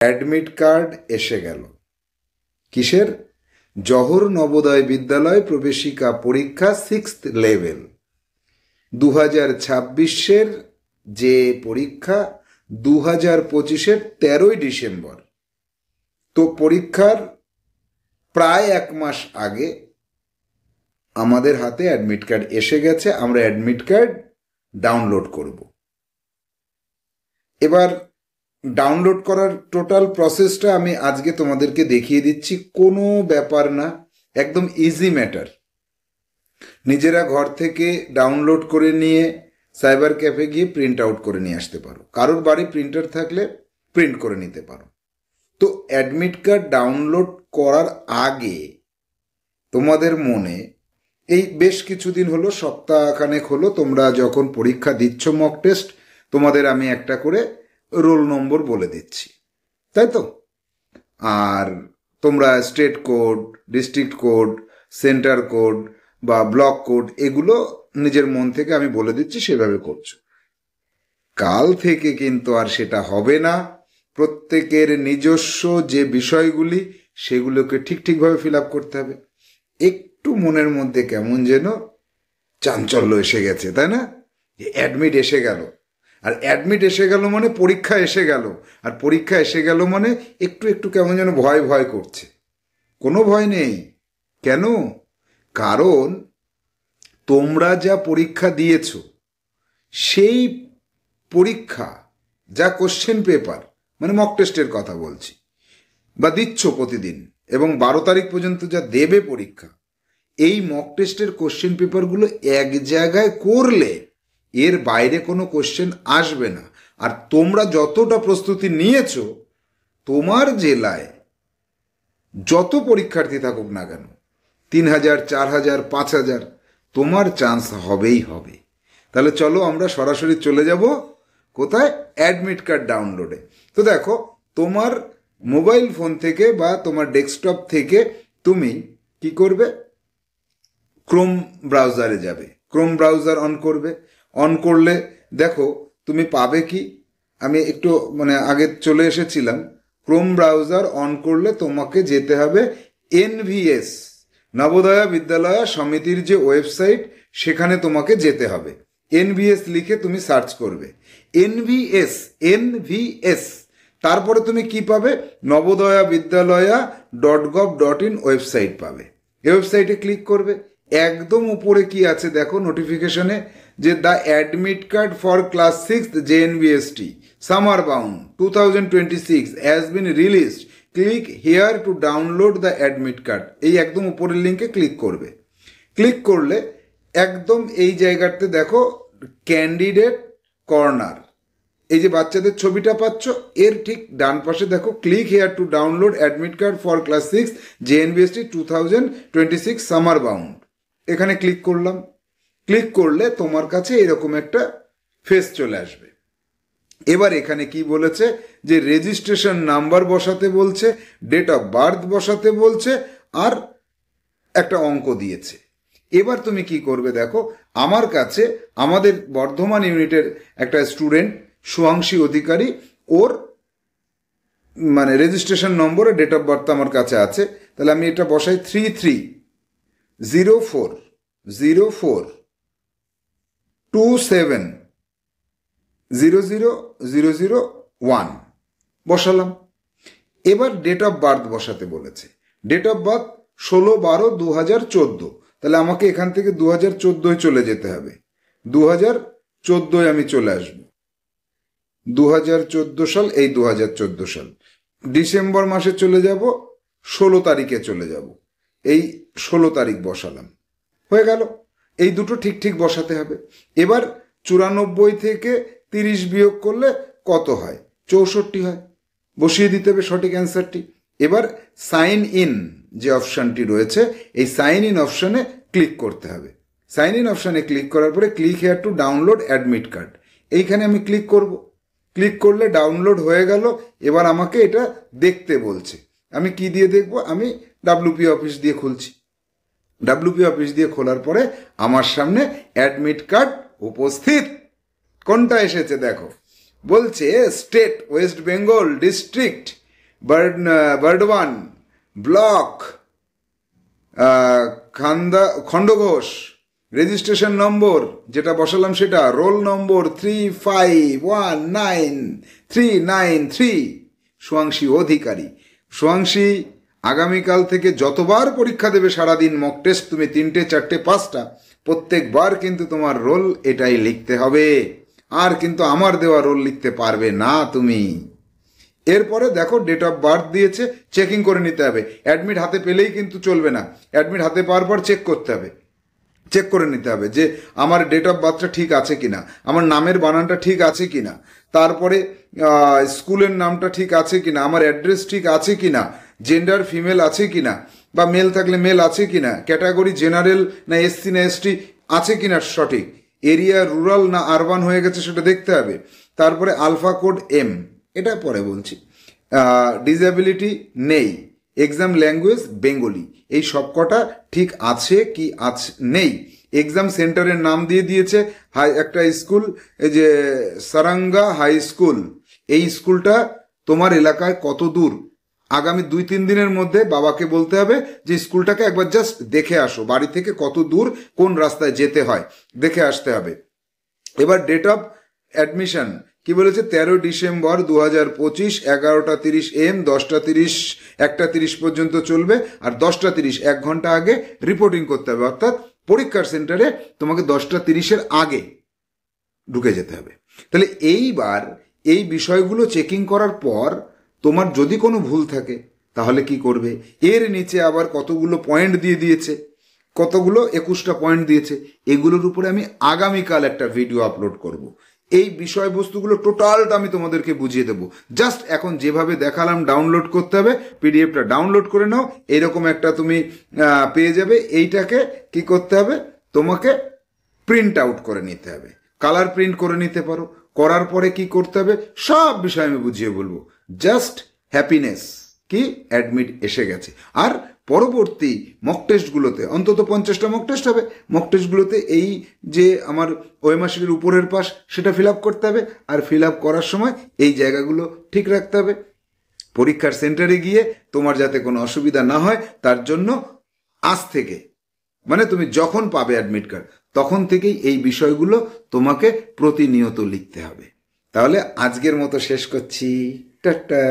Admit card এসে গেল। কিসের? জওহর নবোদয় বিদ্যালয় প্রবেশিকা পরীক্ষা 6th লেভেল 2026-এর যে পরীক্ষা 2025-এর 13ই ডিসেম্বর। তো পরীক্ষার প্রায় 1 মাস আগে আমাদের হাতে অ্যাডমিট কার্ড এসে গেছে। আমরা অ্যাডমিট কার্ড ডাউনলোড করব। এবার ডাউনলোড করার টোটাল প্রসেসটা আমি আজকে তোমাদেরকে দেখিয়ে দিচ্ছি। কোনো ব্যাপার না, একদম ইজি ম্যাটার। নিজেরা ঘর থেকে ডাউনলোড করে নিয়ে সাইবার ক্যাফে গিয়ে প্রিন্ট আউট করে নিয়ে আসতে পারো। কারোর বাড়ি প্রিন্টার থাকলে প্রিন্ট করে নিতে পারো। তো অ্যাডমিট কার্ড ডাউনলোড করার আগে তোমাদের মনে এই বেশ কিছুদিন হলো, সপ্তাহখানেক হলো, তোমরা যখন পরীক্ষা দিচ্ছ মক টেস্ট, তোমাদের আমি একটা করে রোল নম্বর বলে দিচ্ছি, তাই তো? আর তোমরা state code, district code, centre code বা ব্লক কোড এগুলো নিজের মন থেকে আমি বলে দিচ্ছি, সেভাবে করছো। কাল থেকে কিন্তু আর সেটা হবে না। প্রত্যেকের নিজস্ব যে বিষয়গুলি সেগুলোকে ঠিকভাবে ফিল আপ করতে হবে। একটু মনের মধ্যে কেমন যেন চাঞ্চল্য এসে গেছে, তাই না? অ্যাডমিট এসে গেল, আর অ্যাডমিট এসে গেল মানে পরীক্ষা এসে গেল, আর পরীক্ষা এসে গেল মানে একটু কেমন যেন ভয় করছে। কোনো ভয় নেই। কেন? কারণ তোমরা যা পরীক্ষা দিয়েছ সেই পরীক্ষা, যা কোশ্চেন পেপার, মানে মক টেস্টের কথা বলছি, বা দিচ্ছ প্রতিদিন, এবং 12 তারিখ পর্যন্ত যা দেবে পরীক্ষা, এই মক টেস্টের কোশ্চেন পেপারগুলো এক জায়গায় করলে এর বাইরে কোনো কোশ্চেন আসবে না। আর তোমরা যতটা প্রস্তুতি নিয়েছ, তোমার জেলায় যত পরীক্ষার্থী থাকুক না কেন, 3000, 4000, 5000, তোমার চান্স হবেই হবে। তাহলে চলো আমরা সরাসরি চলে যাব কোথায়? অ্যাডমিট কার্ড ডাউনলোডে। তো দেখো, তোমার মোবাইল ফোন থেকে বা তোমার ডেস্কটপ থেকে তুমি কি করবে? ক্রোম ব্রাউজারে যাবে। ক্রোম ব্রাউজার অন করবে। অন করলে দেখো তুমি পাবে কি, আমি একটু আগে চলে এসেছিলাম। ক্রোম ব্রাউজার অন করলে তোমাকে যেতে হবে NVS, নবোদয়া বিদ্যালয় সমিতির যে ওয়েবসাইট, সেখানে তোমাকে যেতে হবে। NVS লিখে তুমি সার্চ করবে। NVS, তারপরে তুমি কি পাবে? নবোদয়া বিদ্যালয়া .gov.in ওয়েবসাইট পাবে। এই ওয়েবসাইটে ক্লিক করবে। একদম উপরে কি আছে দেখো নোটিফিকেশনে, যে the admit card for class 6th JNBST summer bound 2026 has been released, click here to download the admit card. এই একদম উপরের লিঙ্কে ক্লিক করবে। ক্লিক করলে একদম এই জায়গাতে দেখো ক্যান্ডিডেট কর্নার, এই যে বাচ্চাদের ছবিটা পাচ্ছ, এর ঠিক ডান পাশে দেখো click here to download admit card for class 6 JNBST 2026 summer bound. এখানে ক্লিক করলাম। ক্লিক করলে তোমার কাছে এরকম একটা ফেস চলে আসবে। এবার এখানে কি বলেছে, যে রেজিস্ট্রেশন নাম্বার বসাতে বলছে, ডেট অফ বার্থ বসাতে বলছে, আর একটা অঙ্ক দিয়েছে। এবার তুমি কি করবে দেখো, আমার কাছে আমাদের বর্ধমান ইউনিটের একটা স্টুডেন্ট সুয়াংশী অধিকারী, ওর রেজিস্ট্রেশন নম্বর আর ডেট অফ বার্থ আমার কাছে আছে। তাহলে আমি এটা বসাই 33040427000001 বসালাম। এবার ডেট অফ বার্থ বসাতে বলেছে। Date of birth 16/12/2014। তাহলে আমাকে এখান থেকে 2014 চলে যেতে হবে। 2014 আমি চলে আসব। 2014 সাল, এই 2014 সাল ডিসেম্বর মাসে চলে যাব, 16 তারিখে চলে যাব। এই 16 তারিখ বসালাম, হয়ে গেল। এই দুটো ঠিক বসাতে হবে। এবার 94 থেকে 30 বিয়োগ করলে কত হয়? 64 হয়। বসিয়ে দিতে হবে সঠিক অ্যান্সারটি। এবার সাইন ইন যে অপশানটি রয়েছে, এই সাইন ইন অপশানে ক্লিক করতে হবে। সাইন ইন অপশানে ক্লিক করার পরে click here to download admit card, এইখানে আমি ক্লিক করব। ক্লিক করলে ডাউনলোড হয়ে গেল। এবার আমাকে এটা দেখতে বলছে। আমি কি দিয়ে দেখব? আমি WP অফিস দিয়ে খুলছি। WP অফিস দিয়ে খোলার পরে আমার সামনে অ্যাডমিট কার্ড উপস্থিত। কোনটা এসেছে দেখো, বলছে state West Bengal, district Bardhaman block Khandaghosh, registration number যেটা বসালাম সেটা, রোল নম্বর 35193393, সোয়াংশী অধিকারী। সোয়াংশী আগামীকাল থেকে যতবার পরীক্ষা দেবে সারাদিন, মক টেস্ট তুমি 3টে 4টে 5টা, প্রত্যেকবার কিন্তু তোমার রোল এটাই লিখতে হবে, আর কিন্তু আমার দেওয়া রোল লিখতে পারবে না তুমি। এরপরে দেখো ডেট অফ বার্থ দিয়েছে, চেকিং করে নিতে হবে। অ্যাডমিট হাতে পেলেই কিন্তু চলবে না, অ্যাডমিট হাতে পাওয়ার পর চেক করতে হবে, চেক করে নিতে হবে যে আমার ডেট অফ বার্থটা ঠিক আছে কিনা, আমার নামের বানানটা ঠিক আছে কিনা, তারপরে স্কুলের নামটা ঠিক আছে কিনা, আমার অ্যাড্রেস ঠিক আছে কিনা, জেন্ডার ফিমেল আছে কিনা, বা মেল থাকলে মেল আছে কিনা, ক্যাটাগরি জেনারেল না এসসি না এসটি আছে কিনা সঠিক, এরিয়া রুরাল না আরবান হয়ে গেছে সেটা দেখতে হবে। তারপরে আলফা কোড এম, এটা পরে বলছি। ডিসএবিলিটি নেই, এক্সাম ল্যাঙ্গুয়েজ বেঙ্গলি, এই সবকটা ঠিক আছে কি আছে নেই। এক্সাম সেন্টারের নাম দিয়ে দিয়েছে একটা স্কুল, এই যে সারাঙ্গা হাই স্কুল, এই স্কুলটা তোমার এলাকায় কত দূর, আগামী 2-3 দিনের মধ্যে বাবাকে বলতে হবে যে স্কুলটাকে একবার জাস্ট দেখে আসো, বাড়ি থেকে কত দূর কোন রাস্তায় যেতে হয় দেখে আসতে হবে। এবার ডেট অফ অ্যাডমিশন কি বলেছে, 13 ডিসেম্বর 2025, 11:30 AM, 10:30 1:30 পর্যন্ত চলবে, আর 10:30 1 ঘন্টা আগে রিপোর্টিং করতে হবে, অর্থাৎ পরীক্ষার সেন্টারে তোমাকে 10:30 আগে ঢুকে যেতে হবে। তাহলে এইবার এই বিষয়গুলো চেকিং করার পর তোমার যদি কোনো ভুল থাকে তাহলে কি করবে, এর নিচে আবার কতগুলো পয়েন্ট দিয়ে দিয়েছে, কতগুলো 21টা পয়েন্ট দিয়েছে, এগুলোর উপরে আমি আগামীকাল একটা ভিডিও আপলোড করব। এই বিষয়বস্তুগুলো টোটালটা আমি তোমাদেরকে বুঝিয়ে দেবো। জাস্ট এখন যেভাবে দেখালাম ডাউনলোড করতে হবে, পিডিএফটা ডাউনলোড করে নাও, এইরকম একটা তুমি পেয়ে যাবে। এইটাকে কি করতে হবে, তোমাকে প্রিন্ট আউট করে নিতে হবে, কালার প্রিন্ট করে নিতে পারো। করার পরে কি করতে হবে সব বিষয় আমি বুঝিয়ে বলবো। জাস্ট হ্যাপিনেস কি অ্যাডমিট এসে গেছে। আর পরবর্তী মক টেস্টগুলোতে অন্তত 50টা মক টেস্ট হবে, মক টেস্টগুলোতে এই যে আমার ওএমআর উপরের পাশ সেটা ফিল আপ করতে হবে, আর ফিল আপ করার সময় এই জায়গাগুলো ঠিক রাখতে হবে। পরীক্ষার সেন্টারে গিয়ে তোমার যাতে কোনো অসুবিধা না হয় তার জন্য আজ থেকে, মানে তুমি যখন পাবে অ্যাডমিট কার্ড তখন থেকেই এই বিষয়গুলো তোমাকে প্রতিনিয়ত লিখতে হবে। তাহলে আজকের মতো শেষ করছি, টাটা।